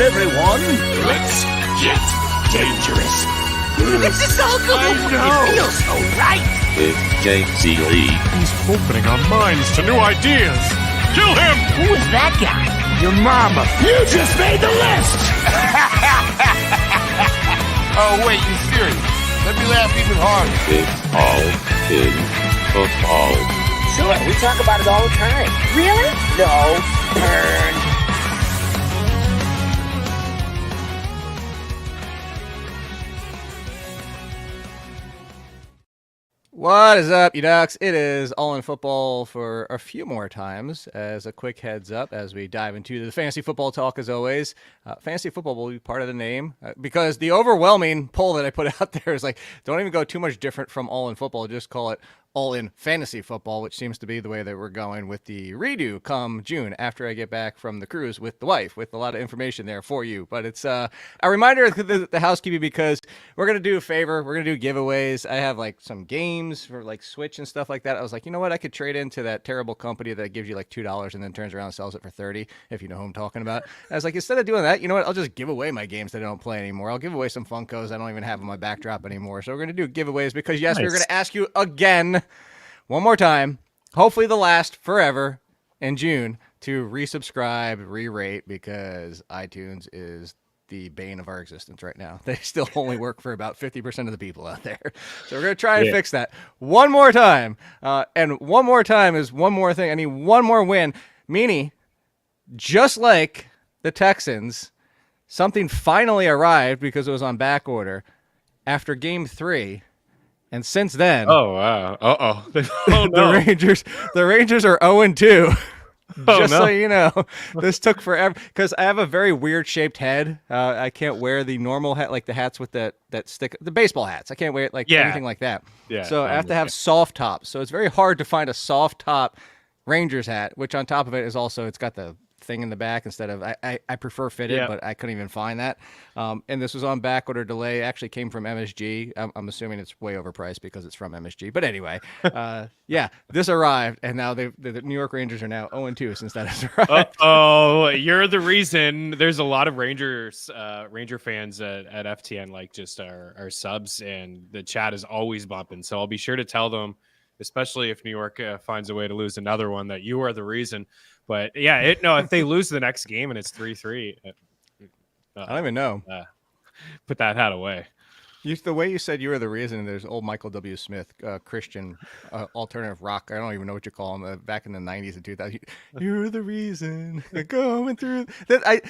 everyone. Let's get dangerous. This is so cool. I know. It feels so right. With Ciely. He's opening our minds to new ideas. Kill him! Who is that guy? Your mama. You just made the list. Oh, wait, you serious? Let me laugh even harder. It's all in football. Sure, we talk about it all the time. Really? No. Burn. What is up, you ducks? It is All in Football for a few more times. As a quick heads up, as we dive into the fantasy football talk, as always, fantasy football will be part of the name because the overwhelming poll that I put out there is like, don't even go too much different from All in Football. Just call it All in Fantasy Football, which seems to be the way that we're going with the redo come June after I get back from the cruise with the wife, with a lot of information there for you. But it's a reminder of the housekeeping because we're going to do a favor. We're going to do giveaways. I have like some games for like Switch and stuff like that. I was like, you know what? I could trade into that terrible company that gives you like $2 and then turns around and sells it for $30, if you know who I'm talking about. I was like, instead of doing that, you know what? I'll just give away my games that I don't play anymore. I'll give away some Funkos I don't even have on my backdrop anymore. So we're going to do giveaways because, yes, we're going to ask you again, one more time, hopefully the last forever in June, to resubscribe, re-rate, because iTunes is the bane of our existence right now. They still only work for about 50% of the people out there. So we're going to try and fix that one more time. And one more time is one more thing. I need one more win. Meaney, just like the Texans, something finally arrived because it was on back order after game 3. And since then, Oh, wow. Uh-oh. the Rangers are 0-2. Just so you know, this took forever because I have a very weird shaped head. I can't wear the normal hat, like the hats with that stick, the baseball hats. I can't wear it like anything like that. Yeah, so I have to have soft tops. So it's very hard to find a soft top Rangers hat, which on top of it is also, it's got the thing in the back instead of, I prefer fitted, but I couldn't even find that. And this was on back order delay. It actually came from MSG. I'm assuming it's way overpriced because it's from MSG. But anyway, this arrived, and now the New York Rangers are now 0-2 since that has arrived. Oh, you're the reason. There's a lot of Ranger fans at FTN, like just our subs, and the chat is always bumping. So I'll be sure to tell them, especially if New York finds a way to lose another one, that you are the reason. But if they lose the next game and it's 3-3, I don't even know. Put that hat away. The way you said you were the reason, there's old Michael W. Smith, Christian alternative rock. I don't even know what you call him. Back in the 90s and 2000s, you're the reason going through. I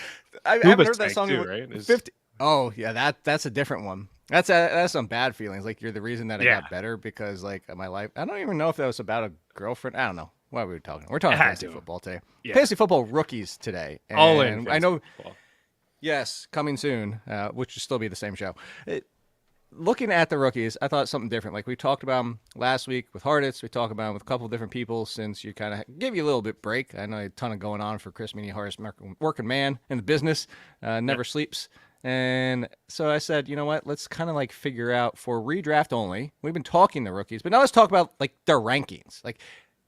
haven't heard that song too, right? 50. Oh yeah, that's a different one. That's some bad feelings. Like you're the reason that I got better because like my life. I don't even know if that was about a girlfriend. I don't know. What are we talking? We're talking fantasy football today. Yeah. Fantasy football rookies today. And all in. I know. Football. Yes, coming soon, which will still be the same show. Looking at the rookies, I thought something different. Like we talked about them last week with Harditz. We talked about them with a couple of different people since you kind of gave you a little bit break. I know a ton of going on for Chris Meaney, hardest working man in the business, never sleeps. And so I said, you know what? Let's kind of like figure out for redraft only. We've been talking the rookies, but now let's talk about like their rankings. Like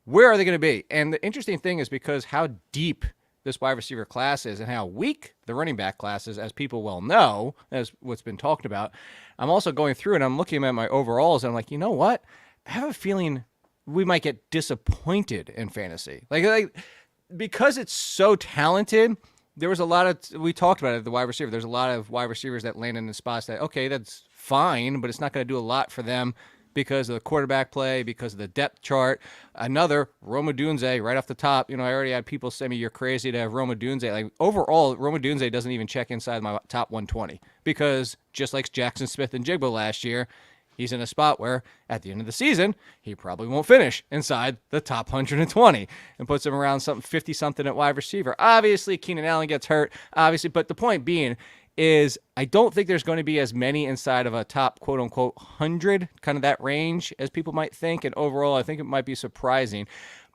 where are they going to be? And the interesting thing is because how deep this wide receiver class is and how weak the running back class is, as people well know, as what's been talked about. I'm also going through and I'm looking at my overalls and I'm like, you know what? I have a feeling we might get disappointed in fantasy. Like because it's so talented, there was a lot of, we talked about it, the wide receiver. There's a lot of wide receivers that land in the spots that, okay, that's fine, but it's not going to do a lot for them because of the quarterback play, because of the depth chart. Another, Odunze, right off the top. You know, I already had people say me, you're crazy to have Odunze. Like, overall, Odunze doesn't even check inside my top 120 because just like Jackson Smith and Jigba last year, he's in a spot where at the end of the season, he probably won't finish inside the top 120 and puts him around something 50-something at wide receiver. Obviously, Keenan Allen gets hurt, obviously, but the point being is I don't think there's going to be as many inside of a top quote-unquote 100, kind of that range as people might think, and overall, I think it might be surprising.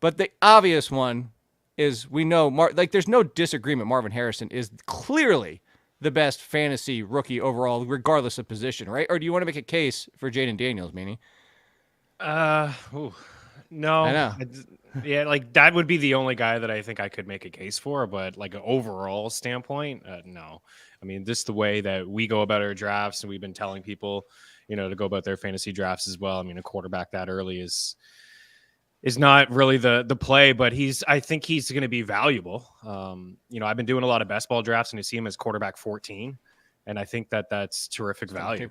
But the obvious one is we know, there's no disagreement, Marvin Harrison is clearly the best fantasy rookie overall, regardless of position, right? Or do you want to make a case for Jayden Daniels, Meaney? No. I know. Yeah, like that would be the only guy that I think I could make a case for, but like an overall standpoint, no. I mean, this the way that we go about our drafts, and we've been telling people, to go about their fantasy drafts as well. I mean, a quarterback that early is not really the play, but I think he's going to be valuable. I've been doing a lot of best ball drafts, and I see him as quarterback 14. And I think that's terrific value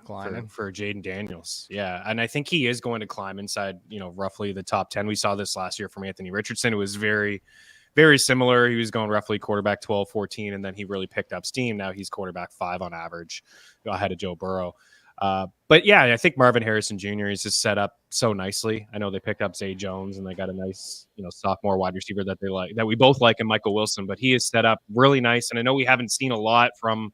for Jayden Daniels. Yeah. And I think he is going to climb inside, roughly the top 10. We saw this last year from Anthony Richardson. It was very, very similar. He was going roughly quarterback 12, 14, and then he really picked up steam. Now he's quarterback 5 on average ahead of Joe Burrow. But yeah, I think Marvin Harrison Jr. is just set up so nicely. I know they picked up Zay Jones, and they got a nice, sophomore wide receiver that they like, that we both like, in Michael Wilson, but he is set up really nice. And I know we haven't seen a lot from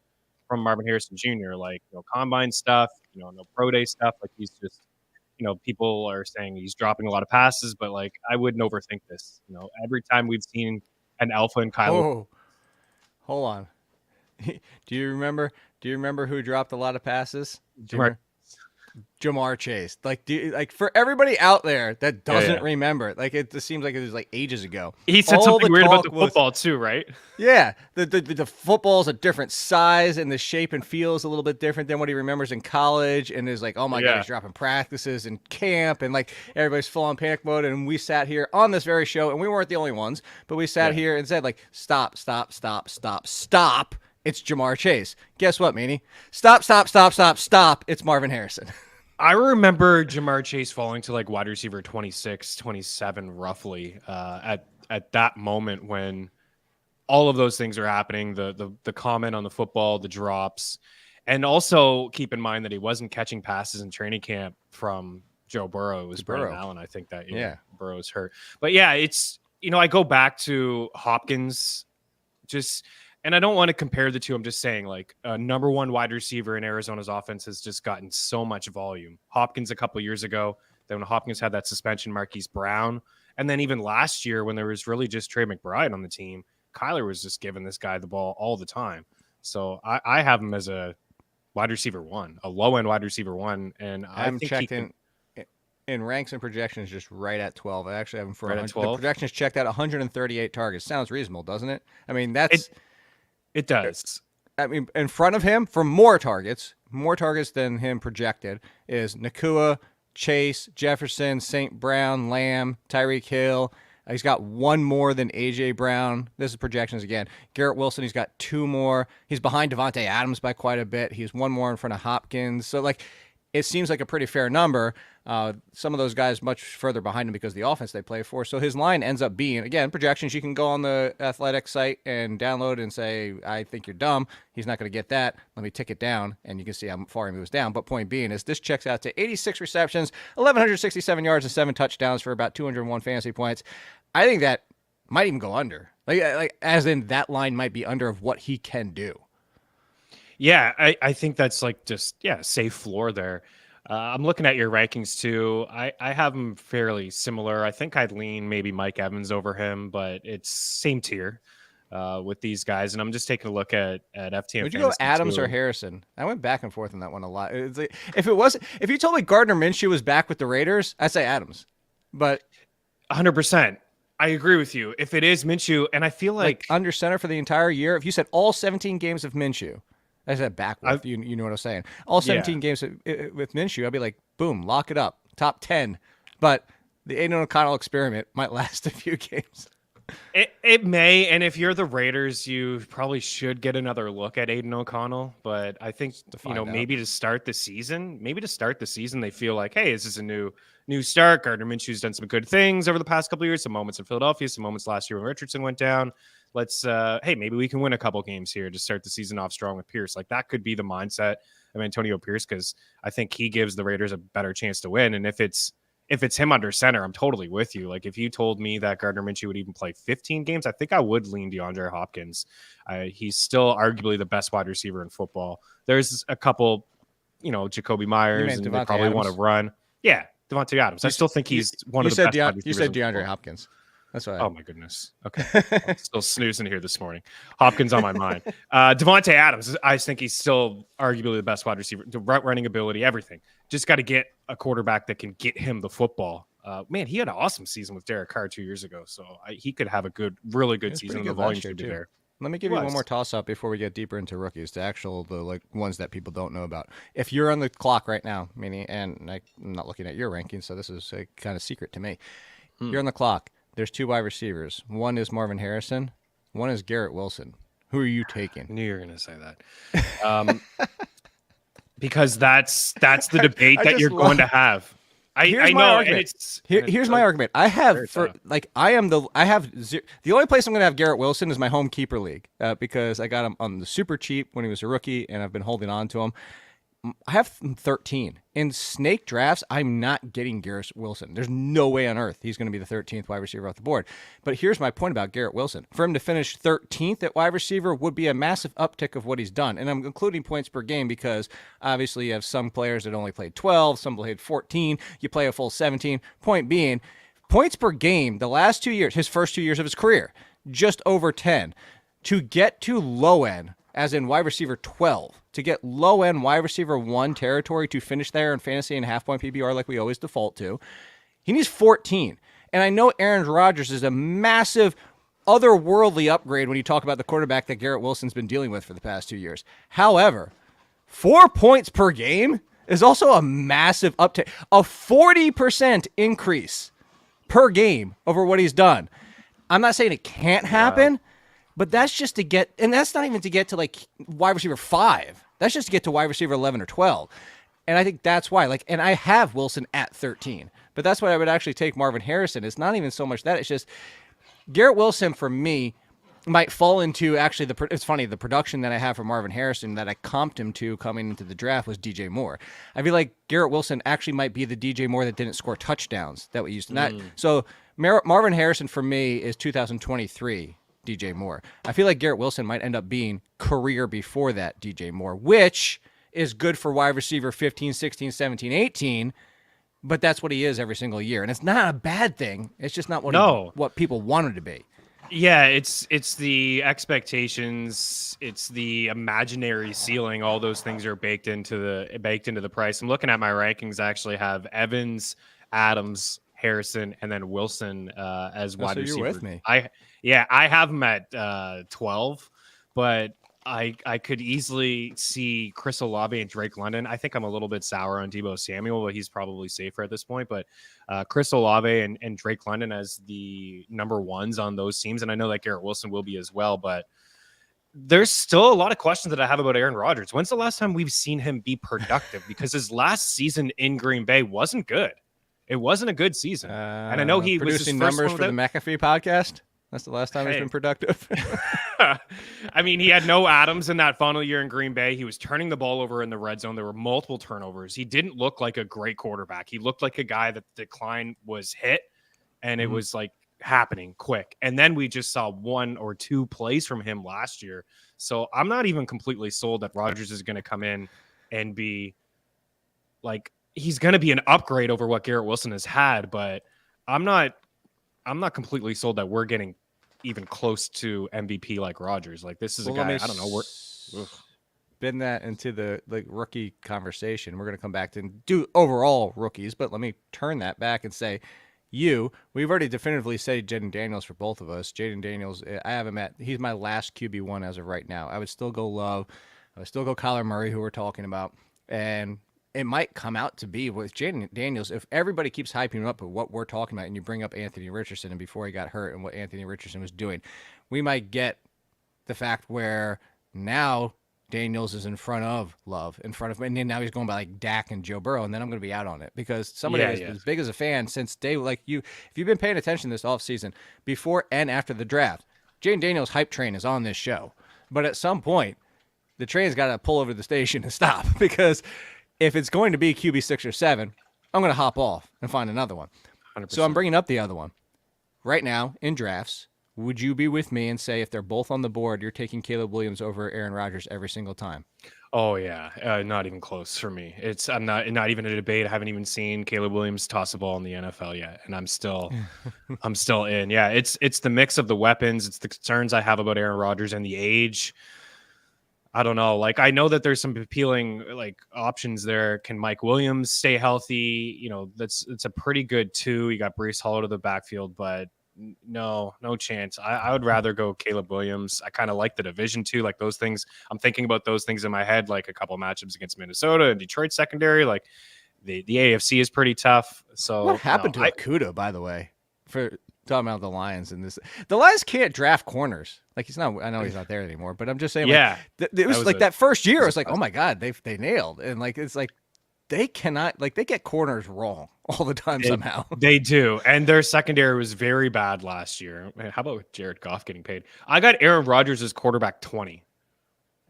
Marvin Harrison Jr., like combine stuff, no pro day stuff. Like he's just, people are saying he's dropping a lot of passes, but like I wouldn't overthink this. Every time we've seen an alpha in Kyler. Oh, hold on. Do you remember who dropped a lot of passes? Jamar Chase. Like for everybody out there that doesn't remember, like it just seems like it was like ages ago. He said something weird about the football too, right? Yeah, the football's a different size, and the shape and feel is a little bit different than what he remembers in college, and is like, oh my god, he's dropping practices and camp, and like everybody's full on panic mode. And we sat here on this very show, and we weren't the only ones, but we sat here and said like, stop. It's Jamar Chase. Guess what, Meaney? Stop. It's Marvin Harrison. I remember Jamar Chase falling to like wide receiver 26, 27 roughly at that moment when all of those things are happening, the comment on the football, the drops. And also keep in mind that he wasn't catching passes in training camp from Joe Burrow. It was Brennan Allen, I think, that Burrow's hurt. But yeah, it's, I go back to Hopkins and I don't want to compare the two. I'm just saying, like, number one wide receiver in Arizona's offense has just gotten so much volume. Hopkins a couple years ago, then when Hopkins had that suspension, Marquise Brown. And then even last year when there was really just Trey McBride on the team, Kyler was just giving this guy the ball all the time. So I have him as a wide receiver 1, a low-end wide receiver 1. And I'm checked in ranks and projections just right at 12. I actually have him for right at 12. The projections checked at 138 targets. Sounds reasonable, doesn't it? I mean, that's... It does. I mean, in front of him for more targets than him projected is Nakua, Chase, Jefferson, St. Brown, Lamb, Tyreek Hill. He's got 1 more than A.J. Brown. This is projections again. Garrett Wilson, he's got 2 more. He's behind Devontae Adams by quite a bit. He's 1 more in front of Hopkins. So, like, it seems like a pretty fair number. Some of those guys much further behind him because of the offense they play for. So his line ends up being, again, projections. You can go on the Athletic site and download and say, I think you're dumb. He's not going to get that. Let me tick it down, and you can see how far he moves down. But point being is this checks out to 86 receptions, 1,167 yards, and 7 touchdowns for about 201 fantasy points. I think that might even go under. Like as in that line might be under of what he can do. Yeah, I think that's like just, safe floor there. I'm looking at your rankings too. I have them fairly similar. I think I'd lean maybe Mike Evans over him, but it's same tier with these guys. And I'm just taking a look at FTN. Would you go Adams or Harrison? I went back and forth on that one a lot. It's like, if you told me Gardner Minshew was back with the Raiders, I'd say Adams. But 100%. I agree with you. If it is Minshew, and I feel like under center for the entire year, if you said all 17 games of Minshew, I said backwards. You know what I'm saying? All 17 games with Minshew, I'd be like, boom, lock it up. Top 10. But the Aiden O'Connell experiment might last a few games. It may, and if you're the Raiders, you probably should get another look at Aiden O'Connell. But I think maybe to start the season, they feel like, hey, this is a new start. Gardner Minshew's done some good things over the past couple of years. Some moments in Philadelphia, some moments last year when Richardson went down. Let's maybe we can win a couple games here to start the season off strong with Pierce. Like that could be the mindset of Antonio Pierce, because I think he gives the Raiders a better chance to win. And if it's him under center, I'm totally with you. Like if you told me that Gardner Minshew would even play 15 games, I think I would lean DeAndre Hopkins. He's still arguably the best wide receiver in football. There's a couple, Jacoby Myers, and they probably want to run. Yeah, Devontae Adams. I still think he's one of the best wide receivers. You said DeAndre Hopkins. That's right. Oh my goodness. Okay. I'm still snoozing here this morning. Hopkins on my mind. Devontae Adams, I think he's still arguably the best wide receiver. The route running ability, everything. Just got to get a quarterback that can get him the football. Man, he had an awesome season with Derek Carr 2 years ago, so he could have a really good season. And the volume should be there. Let me give you one more toss-up before we get deeper into rookies, the ones that people don't know about. If you're on the clock right now, Meaney, and I'm not looking at your rankings, so this is a kind of secret to me. You're on the clock. There's 2 wide receivers. One is Marvin Harrison. One is Garrett Wilson. Who are you taking? I knew you were going to say that. Because that's the debate that you're going to have. I know, and here's my argument. The only place I'm going to have Garrett Wilson is my home keeper league because I got him on the super cheap when he was a rookie, and I've been holding on to him. I have 13 in snake drafts. I'm not getting Garrett Wilson. There's no way on earth he's going to be the 13th wide receiver off the board. But here's my point about Garrett Wilson: for him to finish 13th at wide receiver would be a massive uptick of what he's done. And I'm including points per game because obviously you have some players that only played 12, some played 14. You play a full 17. Point being, points per game the last 2 years, his first 2 years of his career, just over 10. To get to low end, as in wide receiver 12, to get low-end wide receiver 1 territory to finish there in fantasy and half-point PPR like we always default to, he needs 14. And I know Aaron Rodgers is a massive, otherworldly upgrade when you talk about the quarterback that Garrett Wilson's been dealing with for the past 2 years. However, 4 points per game is also a massive uptick, a 40% increase per game over what he's done. I'm not saying it can't happen, but that's just to get, and that's not even to get to like wide receiver 5. That's just to get to wide receiver 11 or 12. And I think that's why, and I have Wilson at 13, but that's why I would actually take Marvin Harrison. It's not even so much that, it's just Garrett Wilson for me might fall into actually it's funny, the production that I have for Marvin Harrison that I comped him to coming into the draft was DJ Moore. I feel like Garrett Wilson actually might be the DJ Moore that didn't score touchdowns that we used to. So Marvin Harrison for me is 2023 DJ Moore. I feel like Garrett Wilson might end up being career before that DJ Moore, which is good for wide receiver 15, 16, 17, 18, but that's what he is every single year. And it's not a bad thing. It's just not what people wanted to be. Yeah, it's the expectations, it's the imaginary ceiling. All those things are baked into the price. I'm looking at my rankings. I actually have Evans, Adams, Harrison, and then Wilson as wide receiver. You're with me. I have him at 12, but I could easily see Chris Olave and Drake London. I think I'm a little bit sour on Deebo Samuel, but he's probably safer at this point. But Chris Olave and Drake London as the number ones on those teams. And I know that Garrett Wilson will be as well, but there's still a lot of questions that I have about Aaron Rodgers. When's the last time we've seen him be productive? Because his last season in Green Bay wasn't good. It wasn't a good season. And I know he was producing numbers for the McAfee podcast. That's the last time he's been productive. I mean, he had no Adams in that final year in Green Bay. He was turning the ball over in the red zone. There were multiple turnovers. He didn't look like a great quarterback. He looked like a guy that the decline was hit, and it was like happening quick. And then we just saw 1 or 2 plays from him last year. So I'm not even completely sold that Rodgers is going to come in and be like, he's going to be an upgrade over what Garrett Wilson has had, but I'm not completely sold that we're getting even close to MVP like Rodgers. Like, this is a guy, I don't know. Been that into the rookie conversation. We're going to come back to do overall rookies, but let me turn that back and say, we've already definitively said Jayden Daniels for both of us. Jayden Daniels, I have him he's my last QB1 as of right now. I would still go Love. I would still go Kyler Murray, who we're talking about. And it might come out to be with Jayden Daniels, if everybody keeps hyping him up with what we're talking about, and you bring up Anthony Richardson and before he got hurt and what Anthony Richardson was doing, we might get the fact where now Daniels is in front of Love, and then now he's going by like Dak and Joe Burrow, and then I'm going to be out on it because somebody as big as a fan since day, if you've been paying attention this offseason, before and after the draft, Jayden Daniels' hype train is on this show. But at some point, the train's got to pull over the station and stop because if it's going to be QB 6 or 7, I'm going to hop off and find another one. 100%. So I'm bringing up the other one. Right now, in drafts, would you be with me and say if they're both on the board, you're taking Caleb Williams over Aaron Rodgers every single time? Oh, yeah. Not even close for me. I'm not even a debate. I haven't even seen Caleb Williams toss a ball in the NFL yet, and I'm still in. Yeah, it's the mix of the weapons. It's the concerns I have about Aaron Rodgers and the age. I don't know. Like, I know that there's some appealing like options there. Can Mike Williams stay healthy? You know, it's a pretty good 2. You got Breece Hall to the backfield, but no chance. I would rather go Caleb Williams. I kind of like the division too. Like those things, I'm thinking about those things in my head, like a couple of matchups against Minnesota and Detroit secondary. Like the AFC is pretty tough. So what happened to Okudah, by the way, for talking about the Lions and this? The Lions can't draft corners. Like he's not. I know he's not there anymore, but I'm just saying. Yeah, like, it was like that first year. I was like, oh my god, they nailed, and like it's like they cannot, like they get corners wrong all the time somehow. They do, and their secondary was very bad last year. How about Jared Goff getting paid? I got Aaron Rodgers as quarterback 20,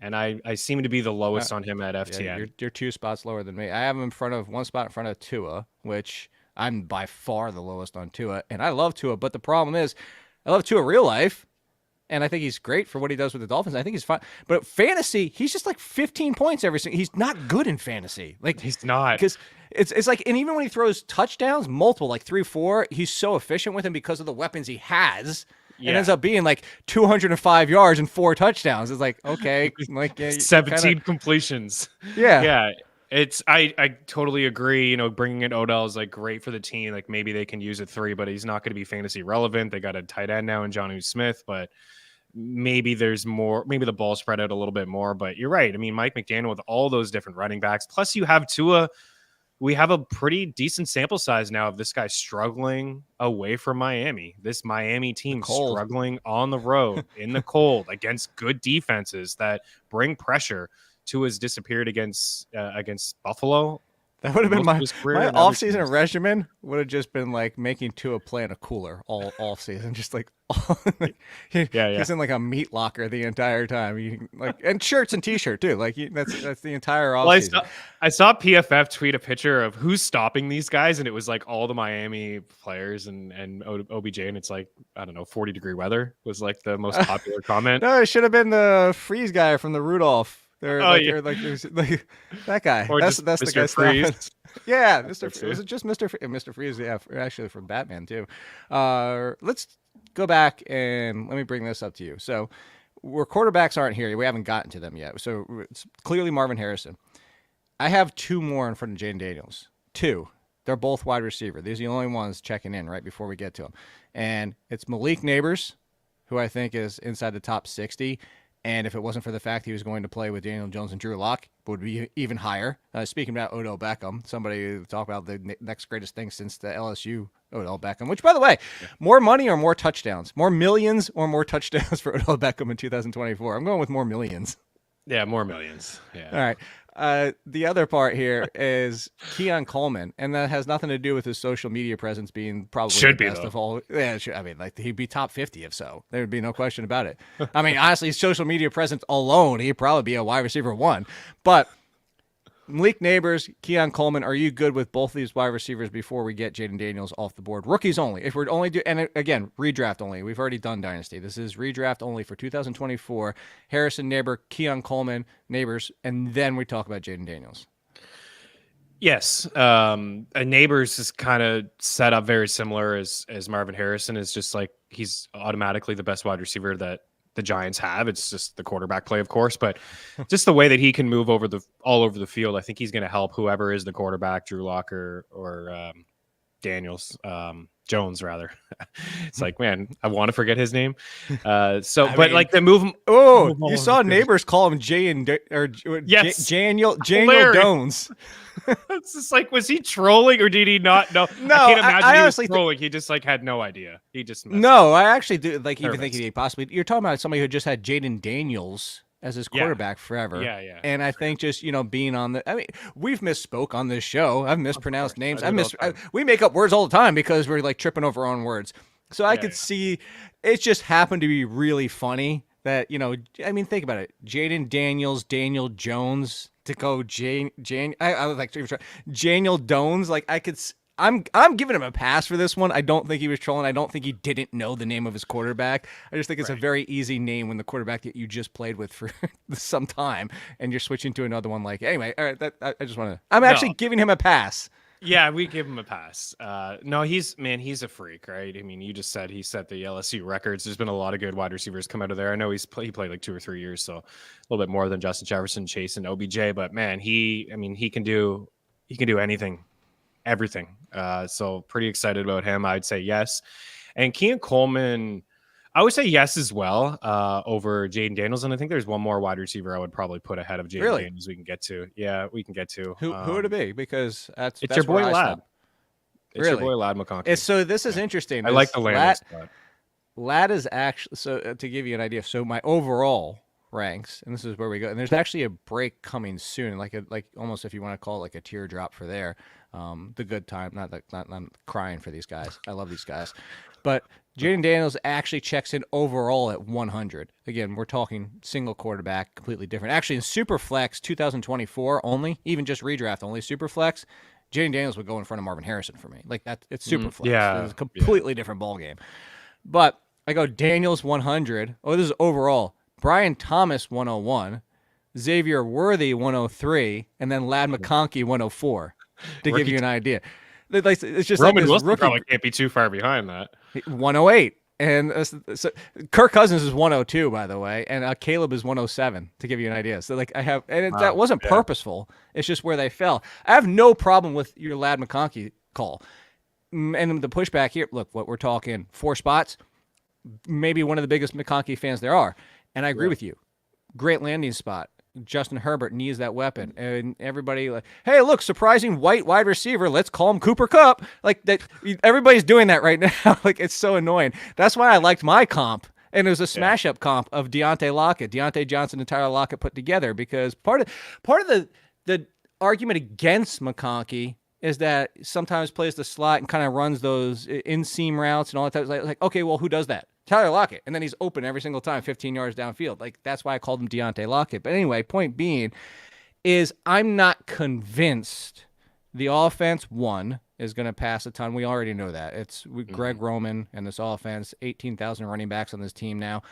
and I seem to be the lowest on him at FTN. Yeah, you're 2 spots lower than me. I have him one spot in front of Tua, which I'm by far the lowest on Tua, and I love Tua, but the problem is, I love Tua real life. And I think he's great for what he does with the Dolphins. I think he's fine. But fantasy, he's just like 15 points every single. He's not good in fantasy. Like he's not. Because it's like, and even when he throws touchdowns, multiple, like 3, 4, he's so efficient with them because of the weapons he has. It ends up being like 205 yards and 4 touchdowns. It's like, okay. Like 17 completions. Yeah. Yeah. I totally agree. You know, bringing in Odell is like great for the team. Like maybe they can use it 3, but he's not going to be fantasy relevant. They got a tight end now in Jonnu Smith, but maybe there's more. Maybe the ball spread out a little bit more. But you're right. I mean, Mike McDaniel with all those different running backs. Plus, you have Tua. We have a pretty decent sample size now of this guy struggling away from Miami. This Miami team struggling on the road in the cold against good defenses that bring pressure. Tua has disappeared against Buffalo. That would have been my offseason regimen. Would have just been like making Tua play in a cooler all offseason, just like he's in like a meat locker the entire time. And shirts and t-shirt too. Like that's the entire offseason. Well, I saw PFF tweet a picture of who's stopping these guys, and it was like all the Miami players and OBJ, and it's like, I don't know, 40-degree weather was like the most popular comment. No, it should have been the freeze guy from the Rudolph. They're like that guy. Or that's Mr. the guy. Freeze. Yeah, Mr. Was it just Mr. Freeze? Yeah, actually from Batman too. Let's go back and let me bring this up to you. So, where quarterbacks aren't here, we haven't gotten to them yet. So it's clearly Marvin Harrison. I have 2 more in front of Jayden Daniels. 2. They're both wide receiver. These are the only ones checking in right before we get to them, and it's Malik Neighbors, who I think is inside the top 60. And if it wasn't for the fact he was going to play with Daniel Jones and Drew Lock, would be even higher. Speaking about Odell Beckham, somebody to talk about the next greatest thing since the LSU Odell Beckham, which, by the way, more money or more touchdowns? More millions or more touchdowns for Odell Beckham in 2024? I'm going with more millions. Yeah, more millions. Yeah. All right. The other part here is Keon Coleman, and that has nothing to do with his social media presence being probably the best of all. Yeah, I mean, like he'd be top 50 if so. There would be no question about it. I mean, honestly, his social media presence alone, he'd probably be a wide receiver 1. But Malik Neighbors, Keon Coleman, are you good with both of these wide receivers before we get Jayden Daniels off the board? Rookies only. If we're only and again, redraft only. We've already done Dynasty. This is redraft only for 2024. Harrison, Neighbor, Keon Coleman, Neighbors, and then we talk about Jayden Daniels. Yes. Neighbors is kind of set up very similar as Marvin Harrison. Is just like he's automatically the best wide receiver that the Giants have. It's just the quarterback play, of course, but just the way that he can move all over the field. I think he's going to help whoever is the quarterback, Drew Lock or Daniels, Jones rather. It's like, man, I want to forget his name. Like the move. Oh, you saw Neighbors call him Daniel Jones. It's just like, was he trolling or did he not know? No, I can't imagine I he honestly was trolling. He just like had no idea. He just I actually do even think he possibly. You're talking about somebody who just had Jayden Daniels as his quarterback forever. Yeah. And I think just being on the. I mean, we've misspoke on this show. I've mispronounced names. We make up words all the time because we're like tripping over our own words. So I could see it just happened to be really funny that I mean, think about it. Jayden Daniels, Daniel Jones. To go I was like Daniel Jones. Like I'm giving him a pass for this one. I don't think he was trolling. I don't think he didn't know the name of his quarterback. I just think it's a very easy name when the quarterback that you just played with for some time and you're switching to another one. Like anyway, all right. I just want to. I'm actually giving him a pass Yeah, we give him a pass. No, he's a freak, right? I mean, you just said he set the LSU records. There's been a lot of good wide receivers come out of there. I know he played like 2 or 3 years, so a little bit more than Justin Jefferson, Chase, and OBJ. But man, he can do anything, everything. So pretty excited about him. I'd say yes. And Keon Coleman, I would say yes as well over Jayden Daniels. And I think there's one more wide receiver I would probably put ahead of Jayden Daniels we can get to. Yeah, we can get to. Who would it be? Because it's your boy Lad. It's really? your boy Lad McConkey. So this is interesting. I like the landing spot. Lad is actually, so to give you an idea, so my overall ranks, and this is where we go, and there's actually a break coming soon, like almost, if you want to call it, like a teardrop for there. The good time, not crying for these guys. I love these guys. But Jayden Daniels actually checks in overall at 100. Again, we're talking single quarterback, completely different. Actually, in Superflex 2024 only, even just redraft only, Superflex, Jayden Daniels would go in front of Marvin Harrison for me. Like that, it's Superflex. Yeah, it's a completely different ball game. But I go Daniels 100. Oh, this is overall. Brian Thomas 101, Xavier Worthy 103, and then Lad McConkey 104. To give you an idea, it's just Roman like Wilson rookie, probably can't be too far behind that. 108, and so Kirk Cousins is 102, by the way, and Caleb is 107. To give you an idea, so like I have, and that wasn't purposeful. It's just where they fell. I have no problem with your Lad McConkey call, and the pushback here. Look, what we're talking 4 spots, maybe one of the biggest McConkey fans there are, and I agree with you. Great landing spot. Justin Herbert needs that weapon, and everybody like, hey, look, surprising white wide receiver. Let's call him Cooper Kupp. Like that, everybody's doing that right now. Like it's so annoying. That's why I liked my comp, and it was a smash up comp of Deontay Lockett, Deontay Johnson, and Tyler Lockett put together. Because part of the argument against McConkey is that sometimes plays the slot and kind of runs those in-seam routes and all that. Like, okay, well, who does that? Tyler Lockett. And then he's open every single time, 15 yards downfield. Like, that's why I called him Deontay Lockett. But anyway, point being is I'm not convinced the offense, one, is going to pass a ton. We already know that. It's Greg Roman and this offense, 18,000 running backs on this team now.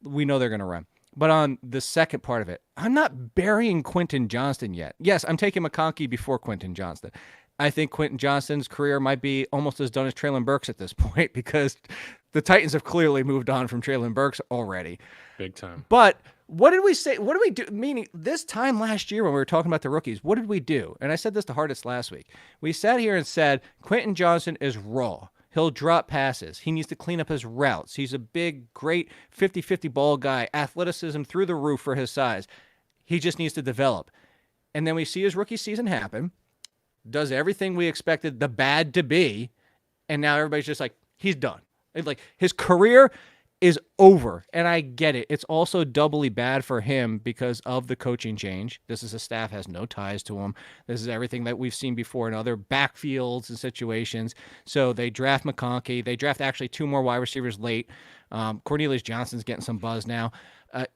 We know they're going to run. But on the second part of it, I'm not burying Quentin Johnston yet. Yes, I'm taking McConkey before Quentin Johnston. I think Quentin Johnston's career might be almost as done as Treylon Burks at this point because the Titans have clearly moved on from Treylon Burks already. Big time. But what did we say? What did we do? Meaning this time last year when we were talking about the rookies, what did we do? And I said this to Hardest last week. We sat here and said, Quentin Johnston is raw. He'll drop passes. He needs to clean up his routes. He's a big, great 50-50 ball guy. Athleticism through the roof for his size. He just needs to develop. And then we see his rookie season happen. Does everything we expected the bad to be, and now everybody's just like, he's done. It's like his career is over, and I get it. It's also doubly bad for him because of the coaching change. This is a staff has no ties to him. This is everything that we've seen before in other backfields and situations. So they draft McConkey. They draft actually 2 more wide receivers late. Cornelius Johnson's getting some buzz now.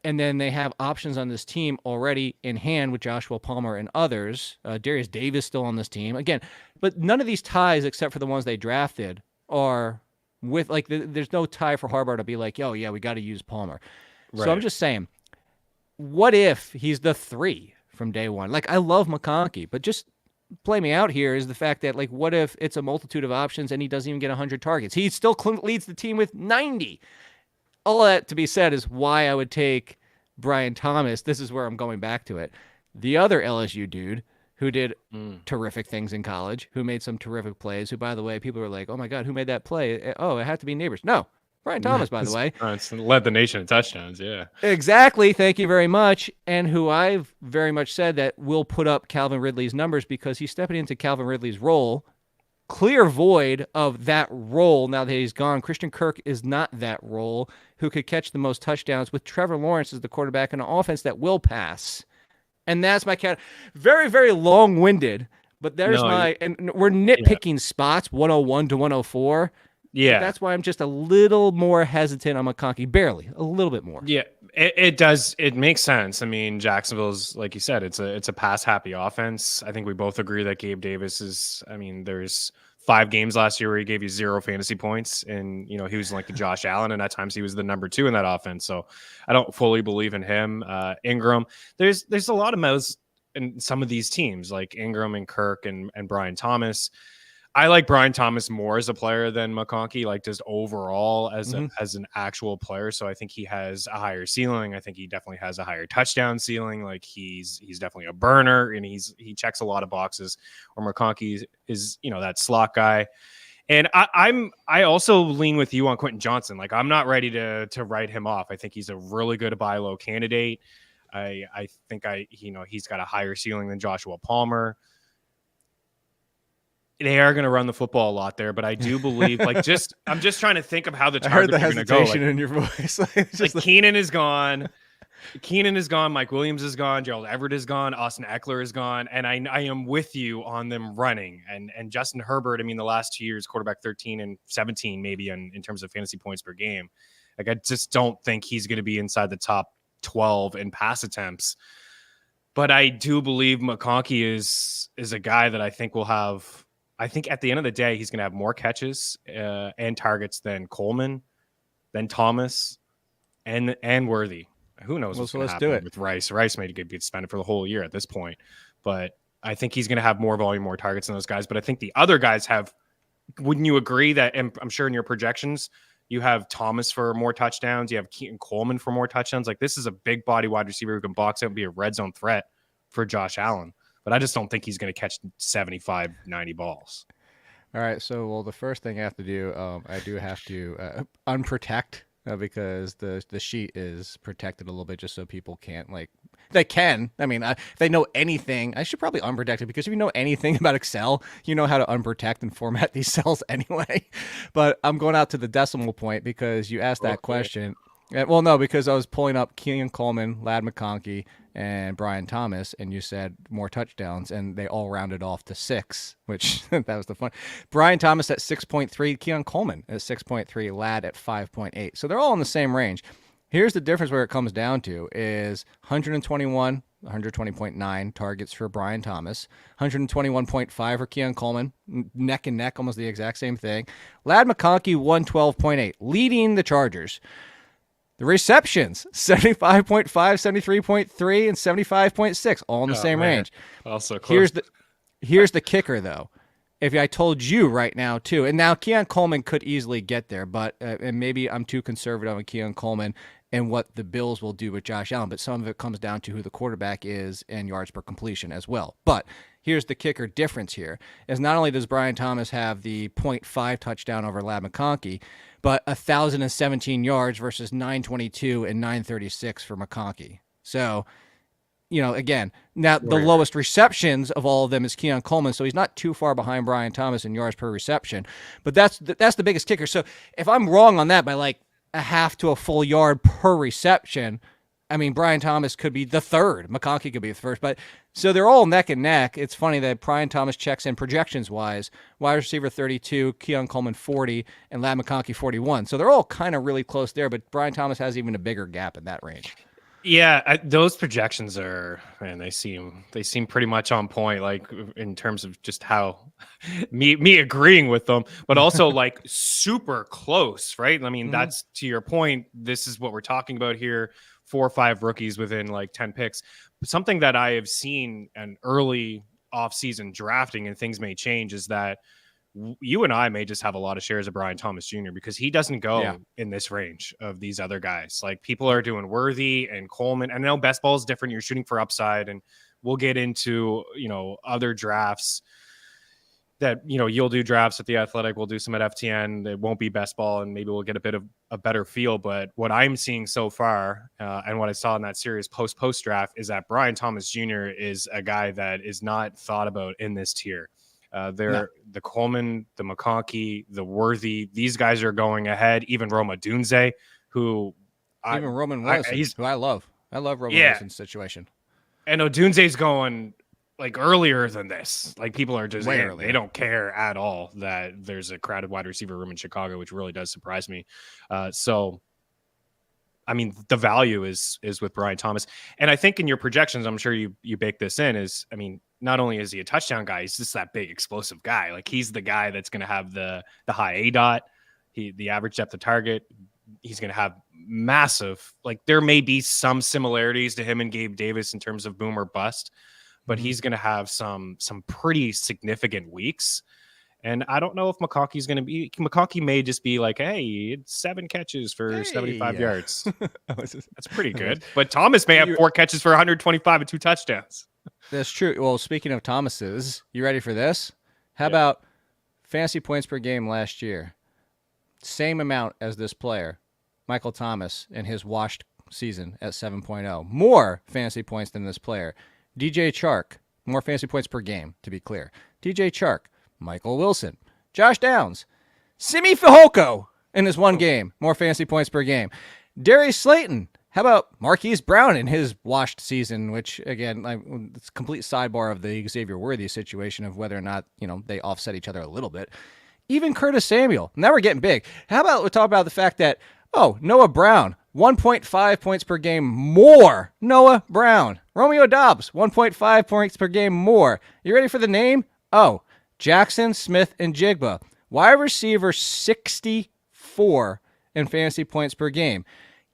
And then they have options on this team already in hand with Joshua Palmer and others. Darius Davis still on this team. Again, but none of these ties, except for the ones they drafted, are with, like, there's no tie for Harbaugh to be like, oh, yeah, we got to use Palmer. Right. So I'm just saying, what if he's the 3 from day one? Like, I love McConkey, but just play me out here is the fact that, like, what if it's a multitude of options and he doesn't even get 100 targets? He still leads the team with 90. All that to be said is why I would take Brian Thomas. This is where I'm going back to it. The other LSU dude who did terrific things in college, who made some terrific plays, who, by the way, people were like, oh, my God, who made that play? Oh, it had to be Neighbors. No, Brian Thomas, by the way. Led the nation in touchdowns, yeah. Exactly. Thank you very much. And who I've very much said that will put up Calvin Ridley's numbers because he's stepping into Calvin Ridley's role. Clear void of that role now that he's gone. Christian Kirk is not that role who could catch the most touchdowns with Trevor Lawrence as the quarterback in an offense that will pass. And that's my cat. Very, very long-winded, but there's and we're nitpicking spots, 101 to 104. Yeah. That's why I'm just a little more hesitant on McConkey. Barely. A little bit more. Yeah, it does. It makes sense. I mean, Jacksonville's, like you said, it's a pass-happy offense. I think we both agree that Gabe Davis is, I mean, there's 5 games last year where he gave you 0 fantasy points, and, you know, he was like the Josh Allen, and at times he was the number 2 in that offense. So I don't fully believe in him. Ingram, there's a lot of mouths some of these teams like Ingram and Kirk and Brian Thomas. I like Brian Thomas more as a player than McConkey, like just overall as an actual player. So I think he has a higher ceiling. I think he definitely has a higher touchdown ceiling. Like he's definitely a burner, and he checks a lot of boxes. Or McConkey is that slot guy. And I also lean with you on Quentin Johnson. Like I'm not ready to write him off. I think he's a really good buy low candidate. I think he's got a higher ceiling than Joshua Palmer. They are going to run the football a lot there, but I do believe I'm just trying to think of how the targets are going to go. In your voice. Keenan is gone. Keenan is gone. Mike Williams is gone. Gerald Everett is gone. Austin Eckler is gone. And I am with you on them running. And Justin Herbert, I mean, the last 2 years, quarterback 13 and 17, maybe in terms of fantasy points per game. Like, I just don't think he's going to be inside the top 12 in pass attempts. But I do believe McConkey is a guy that I think will have, I think at the end of the day, he's going to have more catches and targets than Coleman, than Thomas, and Worthy. Who knows what's going to happen with Rice? Rice may get suspended for the whole year at this point, but I think he's going to have more volume, more targets than those guys. But I think the other guys have. Wouldn't you agree that? And I'm sure in your projections, you have Thomas for more touchdowns. You have Keaton Coleman for more touchdowns. Like this is a big body wide receiver who can box out and be a red zone threat for Josh Allen. But I just don't think he's going to catch 75, 90 balls. All right. So, well, the first thing I have to do, I do have to unprotect because the sheet is protected a little bit just so people can't they can. I mean, if they know anything, I should probably unprotect it because if you know anything about Excel, you know how to unprotect and format these cells anyway. But I'm going out to the decimal point because you asked that question. Well, no, because I was pulling up Keegan Coleman, Ladd McConkey, and Brian Thomas, and you said more touchdowns, and they all rounded off to 6, which that was the fun. Brian Thomas at 6.3, Keegan Coleman at 6.3, Ladd at 5.8. So they're all in the same range. Here's the difference where it comes down to is 120.9 targets for Brian Thomas, 121.5 for Keegan Coleman, neck and neck, almost the exact same thing. Ladd McConkey, 112.8, leading the Chargers. The receptions, 75.5, 73.3, and 75.6, all in the same range. Also close. Here's the kicker, though. If I told you right now, too, and now Keegan Coleman could easily get there, but and maybe I'm too conservative on Keegan Coleman and what the Bills will do with Josh Allen, but some of it comes down to who the quarterback is and yards per completion as well. But here's the kicker difference here, is not only does Brian Thomas have the 0.5 touchdown over Ladd McConkey, but 1,017 yards versus 922 and 936 for McConkey. So, again, now the lowest receptions of all of them is Keegan Coleman, so he's not too far behind Brian Thomas in yards per reception. But that's the biggest kicker. So if I'm wrong on that by like a half to a full yard per reception, I mean, Brian Thomas could be the third. McConkey could be the first. But so they're all neck and neck. It's funny that Brian Thomas checks in projections-wise. Wide receiver 32, Keegan Coleman 40, and Ladd McConkey 41. So they're all kind of really close there, but Brian Thomas has even a bigger gap in that range. Yeah, those projections they seem pretty much on point, like in terms of just how me agreeing with them, but also like super close, right? I mean, that's to your point. This is what we're talking about here. 4 or 5 rookies within like 10 picks. Something that I have seen an early offseason drafting, and things may change, is that you and I may just have a lot of shares of Brian Thomas Jr. because he doesn't go in this range of these other guys. Like people are doing Worthy and Coleman. And I know best ball is different. You're shooting for upside, and we'll get into, other drafts that, you'll do drafts at the Athletic. We'll do some at FTN. It won't be best ball, and maybe we'll get a bit of a better feel. But what I'm seeing so far and what I saw in that series post draft is that Brian Thomas Jr. is a guy that is not thought about in this tier. The Coleman, the McConkey, the Worthy, these guys are going ahead. Even Rome Odunze, who Roman Wilson, who I love. I love Roman Wilson's situation. And Odunze's going like earlier than this. Like people are just they don't care at all that there's a crowded wide receiver room in Chicago, which really does surprise me. So I mean, the value is with Brian Thomas. And I think in your projections, I'm sure you bake this in, is, I mean, not only is he a touchdown guy, he's just that big explosive guy. Like he's the guy that's going to have the high ADOT, the average depth of target. He's going to have massive, like there may be some similarities to him and Gabe Davis in terms of boom or bust. but he's going to have some pretty significant weeks. And I don't know if McConkey's going to be. McConkey may just be like, hey, it's 7 catches for 75 yards. That's pretty good. But Thomas may have 4 catches for 125 and 2 touchdowns. That's true. Well, speaking of Thomas's, you ready for this? How about fantasy points per game last year? Same amount as this player, Michael Thomas, in his washed season at 7.0. More fantasy points than this player. DJ Chark, more fantasy points per game, to be clear. DJ Chark, Michael Wilson, Josh Downs, Simi Fehoko in his one game, more fantasy points per game. Darius Slayton, how about Marquise Brown in his washed season, which, again, it's a complete sidebar of the Xavier Worthy situation of whether or not, they offset each other a little bit. Even Curtis Samuel. Now we're getting big. How about we talk about the fact that, Noah Brown, 1.5 points per game more. Noah Brown. Romeo Dobbs, 1.5 points per game more. You ready for the name? Jackson Smith and Jigba. Wide receiver 64 in fantasy points per game.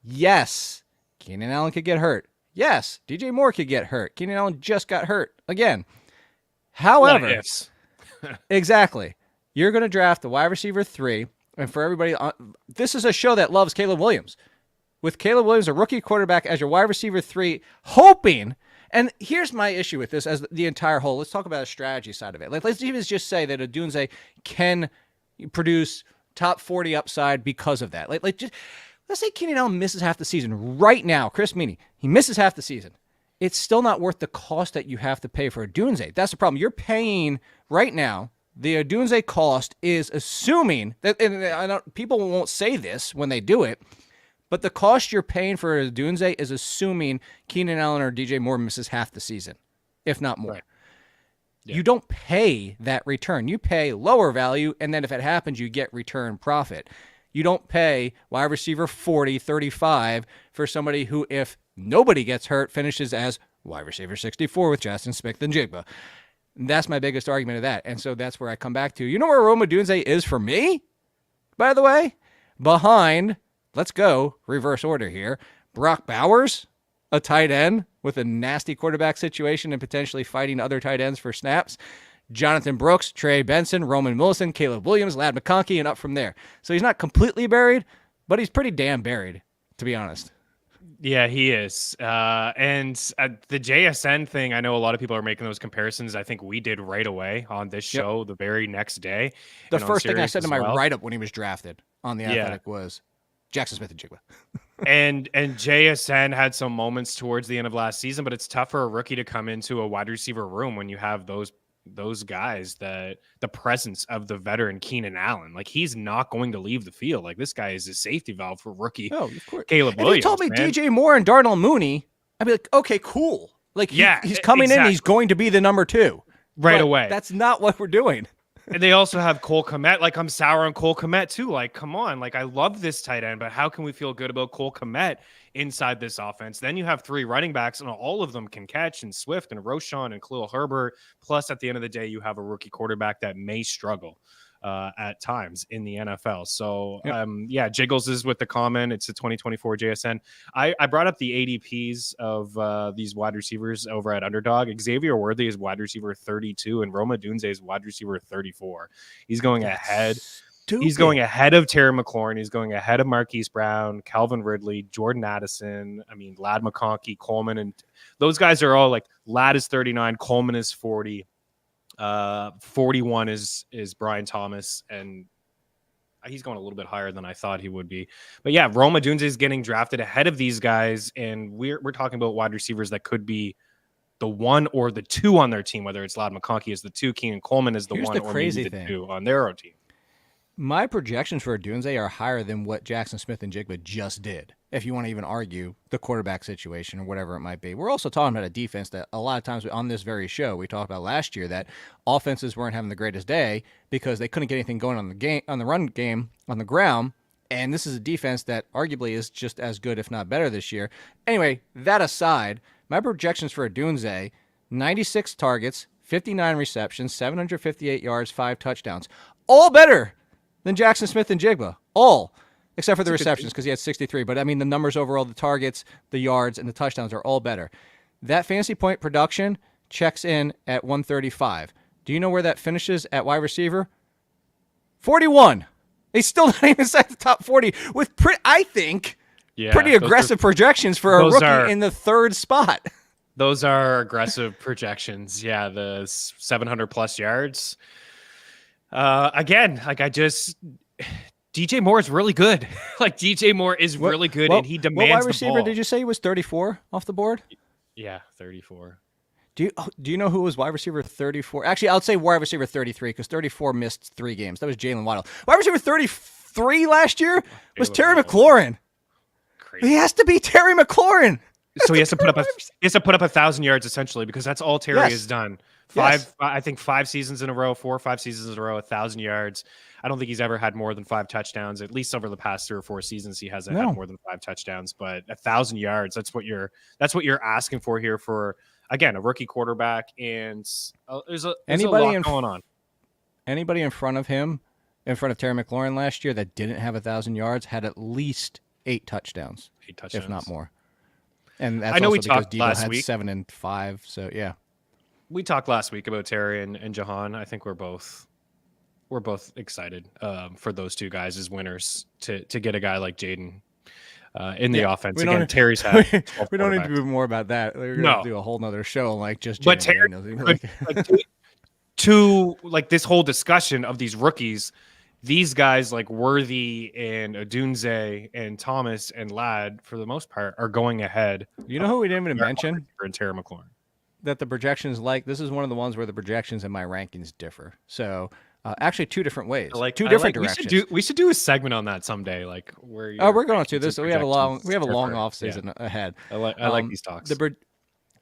Yes, Keenan Allen could get hurt. Yes, DJ Moore could get hurt. Keenan Allen just got hurt again. However, exactly. You're going to draft the wide receiver 3. And for everybody, this is a show that loves Caleb Williams. With Caleb Williams, a rookie quarterback, as your wide receiver 3, hoping. And here's my issue with this as the entire whole. Let's talk about a strategy side of it. Let's even just say that Odunze can produce top 40 upside because of that. Let's say Keenan Allen misses half the season right now. Chris Meaney, he misses half the season. It's still not worth the cost that you have to pay for Odunze. That's the problem. You're paying right now. The Odunze cost is assuming that, and people won't say this when they do it, but the cost you're paying for Odunze is assuming Keenan Allen or DJ Moore misses half the season, if not more. Right. Yeah. You don't pay that return. You pay lower value, and then if it happens, you get return profit. You don't pay wide receiver 40, 35 for somebody who, if nobody gets hurt, finishes as wide receiver 64 with Jackson Smith and Jigba. That's my biggest argument of that. And so that's where I come back to. You know where Rome Odunze is for me, by the way? Behind, let's go, reverse order here, Brock Bowers, a tight end with a nasty quarterback situation and potentially fighting other tight ends for snaps. Jonathan Brooks, Trey Benson, Roman Millicent, Caleb Williams, Ladd McConkey, and up from there. So he's not completely buried, but he's pretty damn buried, to be honest. Yeah, he is. And the JSN thing, I know a lot of people are making those comparisons. I think we did right away on this show the very next day. The first thing I said in my write-up when he was drafted on The Athletic was Jackson Smith and Jigba. and JSN had some moments towards the end of last season, but it's tough for a rookie to come into a wide receiver room when you have those guys, that the presence of the veteran Keenan Allen. Like, he's not going to leave the field. Like, this guy is a safety valve for rookie Caleb Williams. If you told me DJ Moore and Darnell Mooney, I'd be like, okay, cool. Like, he's coming in, he's going to be the number 2 right away. That's not what we're doing. And they also have Cole Kmet. Like, I'm sour on Cole Kmet too. Like, come on. Like, I love this tight end, but how can we feel good about Cole Kmet inside this offense? Then you have 3 running backs, and all of them can catch, and Swift and Roschon and Khalil Herbert. Plus, at the end of the day, you have a rookie quarterback that may struggle at times in the NFL. So, Jiggles is with the comment. It's a 2024 JSN. I brought up the ADPs of these wide receivers over at Underdog. Xavier Worthy is wide receiver 32, and Rome Odunze is wide receiver 34. He's going ahead. He's going ahead of Terry McLaurin. He's going ahead of Marquise Brown, Calvin Ridley, Jordan Addison. I mean, Ladd McConkey, Coleman, and those guys are all like, Ladd is 39, Coleman is 40. 41 is Brian Thomas, and he's going a little bit higher than I thought he would be. But yeah, Rome Odunze is getting drafted ahead of these guys, and we're talking about wide receivers that could be the 1 or the 2 on their team, whether it's Ladd McConkey as the 2, Keenan Coleman as the 1, or maybe the 2 on their own team. My projections for Odunze are higher than what Jackson Smith and Jigba just did, if you want to even argue the quarterback situation or whatever it might be. We're also talking about a defense that a lot of times on this very show, we talked about last year that offenses weren't having the greatest day because they couldn't get anything going on the run game, on the ground. And this is a defense that arguably is just as good, if not better, this year. Anyway, that aside, my projections for Odunze, 96 targets, 59 receptions, 758 yards, 5 touchdowns. All better than Jackson Smith and Jigba. All. Except for the receptions, because he had 63. But, I mean, the numbers overall, the targets, the yards, and the touchdowns are all better. That fantasy point production checks in at 135. Do you know where that finishes at wide receiver? 41. They still not even inside the top 40 with, I think, pretty aggressive projections for a rookie in the third spot. Those are aggressive projections. Yeah, the 700 plus yards. Again, DJ Moore is really good. DJ Moore is really good, and he demands what wide the receiver ball. Did you say he was 34 off the board? Yeah, 34. Do you know who was wide receiver 34? Actually, I'll say wide receiver 33 because 34 missed 3 games. That was Jaylen Waddle. Wide receiver 33 last year was Terry McLaurin. Crazy. He has to be Terry McLaurin. So he has to put up 1,000 yards essentially because that's all Terry has done. I think 5 seasons in a row, 4 or 5 seasons in a row, 1,000 yards. I don't think he's ever had more than 5 touchdowns. At least over the past 3 or 4 seasons, he hasn't had more than 5 touchdowns. But 1,000 yards, that's what you're asking for here for, again, a rookie quarterback. And there's a lot going on. Anybody in front of him, in front of Terry McLaurin last year that didn't have 1,000 yards had at least 8 touchdowns, if not more. And that's also because Debo had 7 and 5. So yeah, we talked last week about Terry and Jahan. I think we're both excited for those 2 guys as winners to get a guy like Jayden in the offense. Again, Terry's had we don't need to do more about that. We're gonna do a whole nother show like just. But Terry, to this whole discussion of these rookies, these guys like Worthy and Odunze and Thomas and Ladd, for the most part, are going ahead. You know who we didn't even mention? And Terry McLaurin. That the projections, this is one of the ones where the projections and my rankings differ. So actually 2 different ways, 2 different directions. We should do a segment on that someday. Where we're going to this. So we have a long off season ahead. I like these talks.